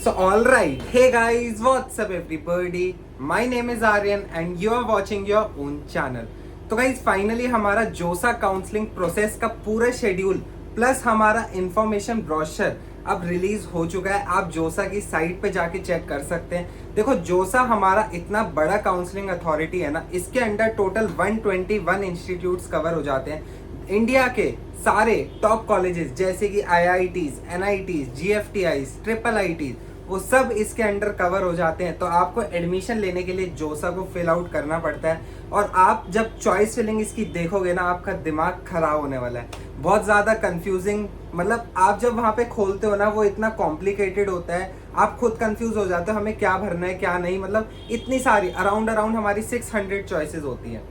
So alright, hey guys, what's up everybody? My name is Aryan and you are watching your own channel. तो guys finally हमारा जोसा counselling process का पूरा schedule plus हमारा information brochure अब release हो चुका है। आप जोसा की साइट पे जाके चेक कर सकते हैं। देखो जोसा हमारा इतना बड़ा काउंसलिंग अथॉरिटी है ना, इसके अंडर टोटल 121 इंस्टीट्यूट्स कवर हो जाते हैं। इंडिया के सारे टॉप कॉलेजेस जैसे कि IITs, NITs, GFTIs, IIITs वो सब इसके अंडर कवर हो जाते हैं। तो आपको एडमिशन लेने के लिए जोसा को फिल आउट करना पड़ता है और आप जब चॉइस फिलिंग इसकी देखोगे ना, आपका दिमाग खराब होने वाला है। बहुत ज़्यादा कंफ्यूजिंग, मतलब आप जब वहाँ पे खोलते हो ना, वो इतना कॉम्प्लिकेटेड होता है, आप खुद कंफ्यूज हो जाते हो हमें क्या भरना है क्या नहीं। मतलब इतनी सारी अराउंड हमारी 600 चॉइसेस होती हैं।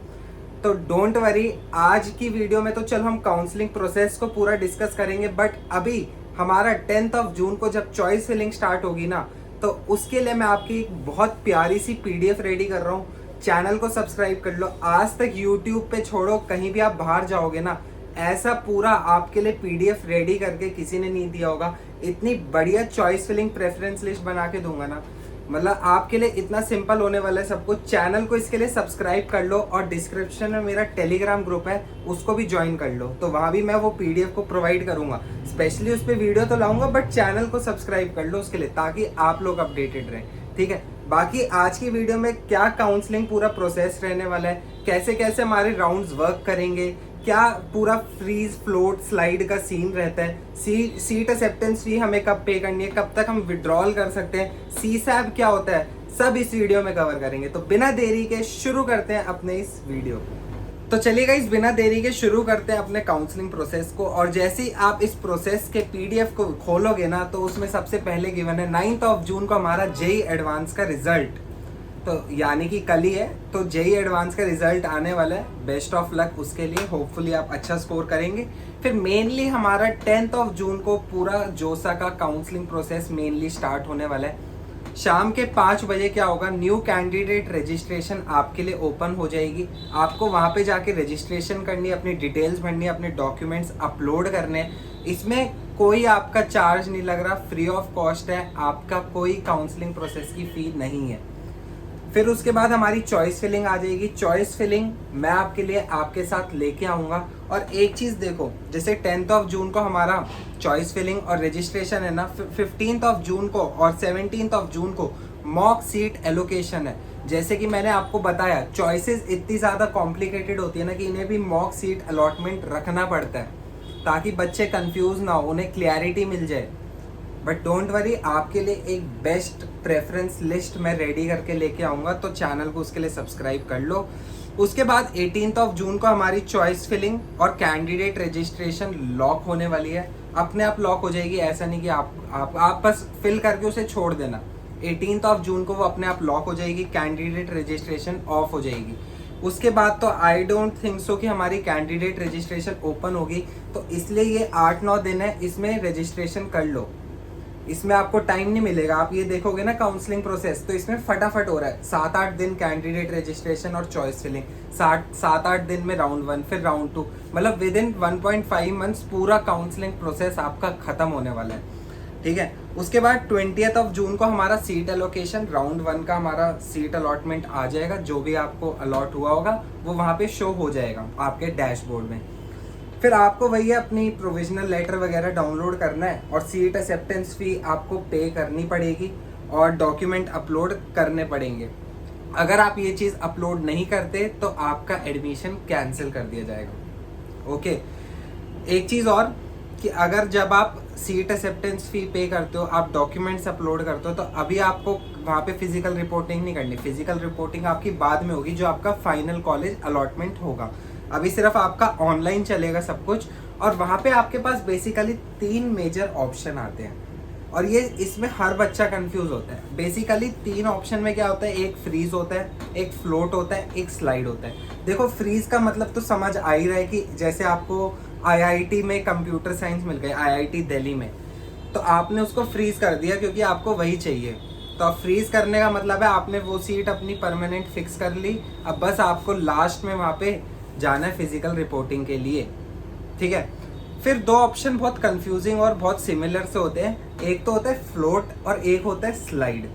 तो डोंट वरी, आज की वीडियो में तो चलो हम काउंसलिंग प्रोसेस को पूरा डिस्कस करेंगे, बट अभी हमारा 10 जून को जब चॉइस फिलिंग स्टार्ट होगी ना, तो उसके लिए मैं आपकी एक बहुत प्यारी सी PDF रेडी कर रहा हूँ। चैनल को सब्सक्राइब कर लो। आज तक यूट्यूब पे छोड़ो, कहीं भी आप बाहर जाओगे ना, ऐसा पूरा आपके लिए PDF रेडी करके किसी ने नहीं दिया होगा। इतनी बढ़िया चॉइस फिलिंग प्रेफरेंस लिस्ट बना के दूंगा ना, मतलब आपके लिए इतना सिंपल होने वाला है सब कुछ। चैनल को इसके लिए सब्सक्राइब कर लो और डिस्क्रिप्शन में मेरा टेलीग्राम ग्रुप है, उसको भी ज्वाइन कर लो। तो वहाँ भी मैं वो PDF को प्रोवाइड करूँगा। स्पेशली उस पर वीडियो तो लाऊंगा, बट चैनल को सब्सक्राइब कर लो उसके लिए, ताकि आप लोग अपडेटेड रहें। ठीक है, बाकी आज की वीडियो में क्या काउंसलिंग पूरा प्रोसेस रहने वाला है, कैसे कैसे हमारे राउंड्स वर्क करेंगे, क्या पूरा फ्रीज फ्लोट स्लाइड का सीन रहता है, सीट एक्सेप्टेंस फी हमें कब पे करनी है, कब तक हम विड्रॉल कर सकते हैं, CSAB क्या होता है, सब इस वीडियो में कवर करेंगे। तो बिना देरी के शुरू करते हैं अपने इस वीडियो को। तो चलिए गाइस, बिना देरी के शुरू करते हैं अपने काउंसलिंग प्रोसेस को। और जैसे ही आप इस प्रोसेस के PDF को खोलोगे ना, तो उसमें सबसे पहले गिवन है 9 जून को हमारा JEE एडवांस का रिजल्ट, तो यानी कि कल ही है। तो JEE एडवांस का रिजल्ट आने वाला है। बेस्ट ऑफ लक उसके लिए, होपफुली आप अच्छा स्कोर करेंगे। फिर मेनली हमारा 10 जून को पूरा जोसा का काउंसलिंग प्रोसेस मेनली स्टार्ट होने वाला है। शाम के 5 बजे क्या होगा, न्यू कैंडिडेट रजिस्ट्रेशन आपके लिए ओपन हो जाएगी। आपको वहाँ पे जाके रजिस्ट्रेशन करनी है, अपनी डिटेल्स भरनी है, अपने डॉक्यूमेंट्स अपलोड करने हैं। इसमें कोई आपका चार्ज नहीं लग रहा, फ्री ऑफ कॉस्ट है, आपका कोई काउंसलिंग प्रोसेस की फ़ी नहीं है। फिर उसके बाद हमारी चॉइस फिलिंग आ जाएगी। चॉइस फिलिंग मैं आपके लिए आपके साथ लेके आऊँगा। और एक चीज़ देखो, जैसे 10 जून को हमारा चॉइस फिलिंग और रजिस्ट्रेशन है ना, 15 जून को और 17 जून को मॉक सीट एलोकेशन है। जैसे कि मैंने आपको बताया, चॉइसेस इतनी ज़्यादा कॉम्प्लिकेटेड होती है ना, कि इन्हें भी मॉक सीट अलॉटमेंट रखना पड़ता है, ताकि बच्चे कंफ्यूज ना हो, उन्हें क्लैरिटी मिल जाए। बट डोंट वरी, आपके लिए एक बेस्ट प्रेफरेंस लिस्ट मैं रेडी करके लेके आऊँगा। तो चैनल को उसके लिए सब्सक्राइब कर लो। उसके बाद 18 जून को हमारी चॉइस फिलिंग और कैंडिडेट रजिस्ट्रेशन लॉक होने वाली है। अपने आप लॉक हो जाएगी, ऐसा नहीं कि आप बस फिल करके उसे छोड़ देना। 18 जून को वो अपने आप लॉक हो जाएगी, कैंडिडेट रजिस्ट्रेशन ऑफ हो जाएगी। उसके बाद तो आई डोंट थिंक सो कि हमारी कैंडिडेट रजिस्ट्रेशन ओपन होगी। तो इसलिए ये 8-9 दिन है, इसमें रजिस्ट्रेशन कर लो। इसमें आपको टाइम नहीं मिलेगा। आप ये देखोगे ना काउंसलिंग प्रोसेस, तो इसमें फटाफट हो रहा है। 7-8 दिन कैंडिडेट रजिस्ट्रेशन और चॉइस फिलिंग, 7-8 दिन में राउंड 1, फिर राउंड 2, मतलब विद इन 1.5 मंथ्स पूरा काउंसलिंग प्रोसेस आपका खत्म होने वाला है। ठीक है, उसके बाद 20 जून को हमारा सीट एलोकेशन, राउंड 1 का हमारा सीट अलॉटमेंट आ जाएगा। जो भी आपको अलॉट हुआ होगा वो वहाँ पे शो हो जाएगा आपके डैशबोर्ड में। फिर आपको वही अपनी प्रोविजनल लेटर वगैरह डाउनलोड करना है और सीट एक्सेप्टेंस फी आपको पे करनी पड़ेगी और डॉक्यूमेंट अपलोड करने पड़ेंगे। अगर आप ये चीज़ अपलोड नहीं करते तो आपका एडमिशन कैंसिल कर दिया जाएगा। ओके, एक चीज़ और कि अगर जब आप सीट एक्सेप्टेंस फी पे करते हो, आप डॉक्यूमेंट्स अपलोड करते हो, तो अभी आपको वहाँ पे फिजिकल रिपोर्टिंग नहीं करनी। फिजिकल रिपोर्टिंग आपकी बाद में होगी, जो आपका फाइनल कॉलेज अलॉटमेंट होगा। अभी सिर्फ आपका ऑनलाइन चलेगा सब कुछ। और वहाँ पे आपके पास बेसिकली 3 मेजर ऑप्शन आते हैं, और ये इसमें हर बच्चा कंफ्यूज होता है। बेसिकली 3 ऑप्शन में क्या होता है, एक फ्रीज होता है, एक फ्लोट होता है, एक स्लाइड होता है। देखो, फ्रीज का मतलब तो समझ आ ही रहा है कि जैसे आपको IIT में कंप्यूटर साइंस मिल गई, IIT दिल्ली में, तो आपने उसको फ्रीज कर दिया क्योंकि आपको वही चाहिए। तो अब फ्रीज करने का मतलब है आपने वो सीट अपनी परमानेंट फिक्स कर ली। अब बस आपको लास्ट में वहाँ पे जाना है फिजिकल रिपोर्टिंग के लिए। ठीक है, फिर दो ऑप्शन बहुत कंफ्यूजिंग और बहुत सिमिलर से होते हैं, एक तो होता है फ्लोट और एक होता है स्लाइड।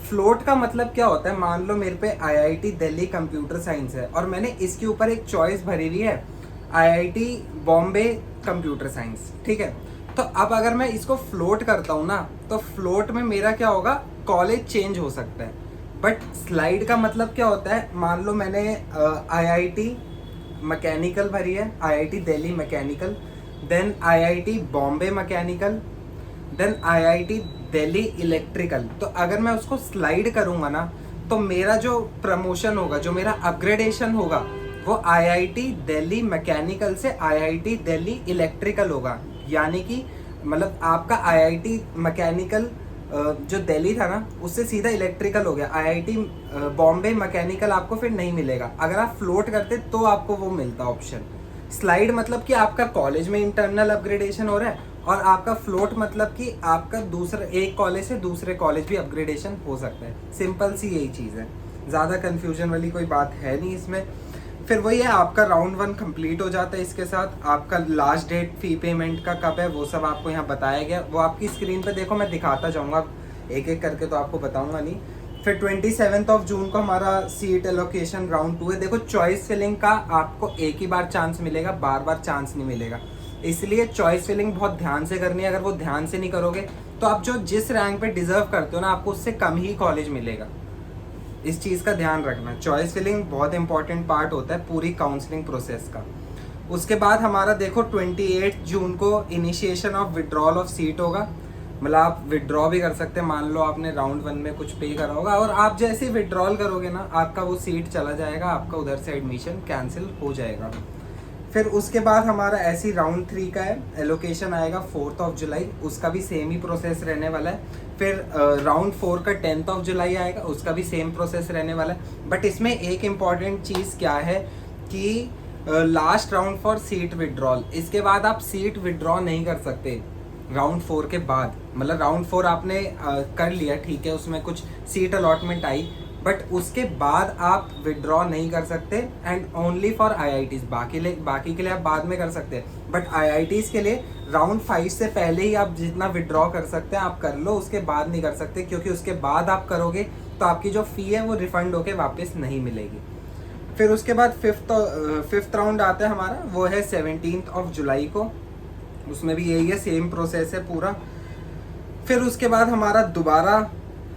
फ्लोट का मतलब क्या होता है, मान लो मेरे पे आईआईटी दिल्ली कंप्यूटर साइंस है और मैंने इसके ऊपर एक चॉइस भरी हुई है आईआईटी बॉम्बे कंप्यूटर साइंस, ठीक है। तो अब अगर मैं इसको फ्लोट करता हूँ ना, तो फ्लोट में मेरा क्या होगा, कॉलेज चेंज हो सकता है। बट स्लाइड का मतलब क्या होता है, मान लो मैंने आईआईटी मैकेनिकल भरी है, IIT Delhi mechanical, then IIT Bombay mechanical, then IIT Delhi electrical. तो अगर मैं उसको स्लाइड करूंगा ना, तो मेरा जो प्रमोशन होगा, जो मेरा अपग्रेडेशन होगा, वो आईआईटी दिल्ली मैकेनिकल से आईआईटी दिल्ली इलेक्ट्रिकल होगा। यानी कि मतलब आपका आईआईटी मैकेनिकल जो दिल्ली था ना, उससे सीधा इलेक्ट्रिकल हो गया। आईआईटी बॉम्बे मैकेनिकल आपको फिर नहीं मिलेगा। अगर आप फ्लोट करते तो आपको वो मिलता ऑप्शन। स्लाइड मतलब कि आपका कॉलेज में इंटरनल अपग्रेडेशन हो रहा है, और आपका फ्लोट मतलब कि आपका दूसरा एक कॉलेज से दूसरे कॉलेज भी अपग्रेडेशन हो सकता है। सिंपल सी यही चीज़ है, ज़्यादा कन्फ्यूजन वाली कोई बात है नहीं इसमें। फिर वही है, आपका राउंड 1 कंप्लीट हो जाता है। इसके साथ आपका लास्ट डेट फी पेमेंट का कब है वो सब आपको यहाँ बताया गया। वो आपकी स्क्रीन पे देखो, मैं दिखाता जाऊँगा एक एक करके, तो आपको बताऊँगा नहीं। फिर 27 जून को हमारा सीट एलोकेशन राउंड 2 है। देखो चॉइस फिलिंग का आपको एक ही बार चांस मिलेगा, बार बार चांस नहीं मिलेगा, इसलिए चॉइस फिलिंग बहुत ध्यान से करनी है। अगर वो ध्यान से नहीं करोगे तो आप जो जिस रैंक पे डिजर्व करते हो ना, आपको उससे कम ही कॉलेज मिलेगा। इस चीज़ का ध्यान रखना। चॉइस फिलिंग बहुत इंपॉर्टेंट पार्ट होता है पूरी काउंसलिंग प्रोसेस का। उसके बाद हमारा देखो 28 जून को initiation of withdrawal of seat होगा। मतलब आप विड्रॉ भी कर सकते हैं, मान लो आपने राउंड 1 में कुछ पे करा होगा, और आप जैसे ही विड्रॉल करोगे ना, आपका वो सीट चला जाएगा, आपका उधर से एडमिशन कैंसिल हो जाएगा। फिर उसके बाद हमारा ऐसी राउंड 3 का है, एलोकेशन आएगा 4 जुलाई, उसका भी सेम ही प्रोसेस रहने वाला है। फिर राउंड 4 का 10 जुलाई आएगा, उसका भी सेम प्रोसेस रहने वाला है। बट इसमें एक इम्पॉर्टेंट चीज़ क्या है कि last round for seat withdrawal, इसके बाद आप सीट विड्रॉ नहीं कर सकते राउंड 4 के बाद। मतलब राउंड 4 आपने कर लिया, ठीक है, उसमें कुछ सीट अलॉटमेंट आई, बट उसके बाद आप विड्रॉ नहीं कर सकते। एंड ओनली फॉर आईआईटीज, बाकी के लिए आप बाद में कर सकते हैं, बट आईआईटीज के लिए राउंड 5 से पहले ही आप जितना विड्रॉ कर सकते हैं आप कर लो, उसके बाद नहीं कर सकते, क्योंकि उसके बाद आप करोगे तो आपकी जो फ़ी है वो रिफंड होके वापस नहीं मिलेगी। फिर उसके बाद फिफ्थ राउंड आता है हमारा, वो है 17 जुलाई को, उसमें भी यही है, सेम प्रोसेस है पूरा। फिर उसके बाद हमारा दोबारा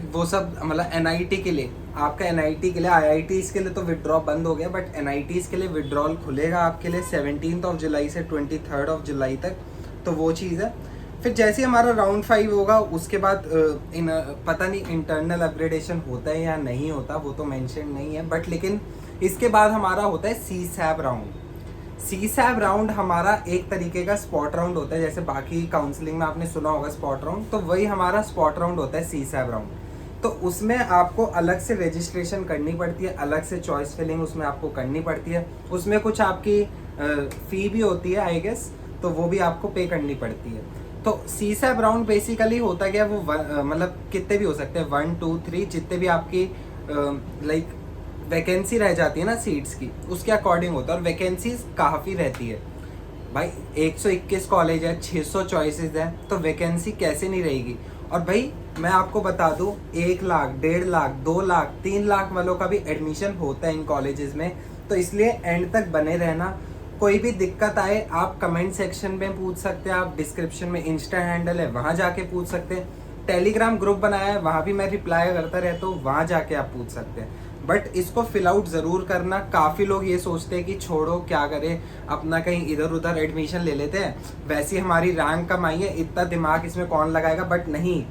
वो सब, मतलब एनआईटी के लिए, आपका एनआईटी के लिए, आईआईटीज़ के लिए तो विड्रॉ बंद हो गया, बट एनआईटीज़ के लिए विड्रॉल खुलेगा आपके लिए 17 जुलाई से 23 जुलाई तक, तो वो चीज़ है। फिर जैसे ही हमारा राउंड 5 होगा, उसके बाद पता नहीं इंटरनल अपग्रेडेशन होता है या नहीं होता, वो तो मेंशन नहीं है, बट लेकिन इसके बाद हमारा होता है सीसैब राउंड। सीसैब राउंड हमारा एक तरीके का स्पॉट राउंड होता है, जैसे बाकी काउंसलिंग में आपने सुना होगा स्पॉट राउंड, तो वही हमारा स्पॉट राउंड होता है सीसैब राउंड। तो उसमें आपको अलग से रजिस्ट्रेशन करनी पड़ती है, अलग से चॉइस फिलिंग उसमें आपको करनी पड़ती है, उसमें कुछ आपकी फ़ी भी होती है आई गेस, तो वो भी आपको पे करनी पड़ती है। तो सीसैब राउंड बेसिकली होता क्या है, वो मतलब कितने भी हो सकते हैं, 1 2 3, जितने भी आपकी लाइक वैकेंसी रह जाती है ना सीट्स की, उसके अकॉर्डिंग होता है, और वैकेंसीज काफ़ी रहती है भाई। 121 कॉलेज है, 600 चॉइसेस हैं, तो वैकेंसी कैसे नहीं रहेगी। और भाई मैं आपको बता दूं, 1 लाख, 1.5 लाख, 2 लाख, 3 लाख वालों का भी एडमिशन होता है इन कॉलेजेस में। तो इसलिए एंड तक बने रहना। कोई भी दिक्कत आए आप कमेंट सेक्शन में पूछ सकते हैं, आप डिस्क्रिप्शन में इंस्टा हैंडल है, वहाँ जाके पूछ सकते हैं। टेलीग्राम ग्रुप बनाया है, वहाँ भी मैं रिप्लाई करता रहता हूँ, वहाँ जाके आप पूछ सकते हैं। बट इसको फिल आउट ज़रूर करना। काफ़ी लोग ये सोचते हैं कि छोड़ो क्या करें, अपना कहीं इधर उधर एडमिशन ले लेते हैं, वैसे हमारी रैंक कम आई है, इतना दिमाग इसमें कौन लगाएगा। बट नहीं,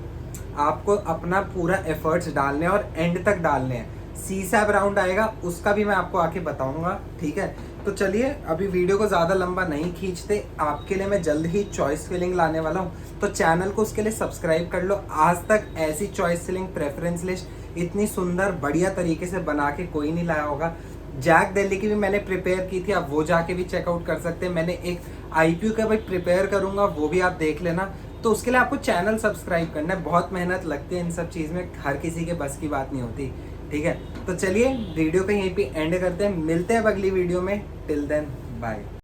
आपको अपना पूरा एफर्ट्स डालने और एंड तक डालने हैं। सीसैब राउंड आएगा, उसका भी मैं आपको आके बताऊंगा, ठीक है। तो चलिए अभी वीडियो को ज़्यादा लंबा नहीं खींचते, आपके लिए मैं जल्द ही चॉइस फिलिंग लाने वाला हूँ, तो चैनल को उसके लिए सब्सक्राइब कर लो। आज तक ऐसी चॉइस फिलिंग प्रेफरेंस लिस्ट इतनी सुंदर बढ़िया तरीके से बना के कोई नहीं लाया होगा। जैक दिल्ली की भी मैंने प्रिपेयर की थी, आप वो जाके भी चेकआउट कर सकते हैं। मैंने एक IPU का भी प्रिपेयर करूँगा, वो भी आप देख लेना। तो उसके लिए आपको चैनल सब्सक्राइब करना है, बहुत मेहनत लगती है इन सब चीज़ में, हर किसी के बस की बात नहीं होती, ठीक है। तो चलिए वीडियो को यहीं पे एंड करते हैं, मिलते हैं अब अगली वीडियो में। Till then bye.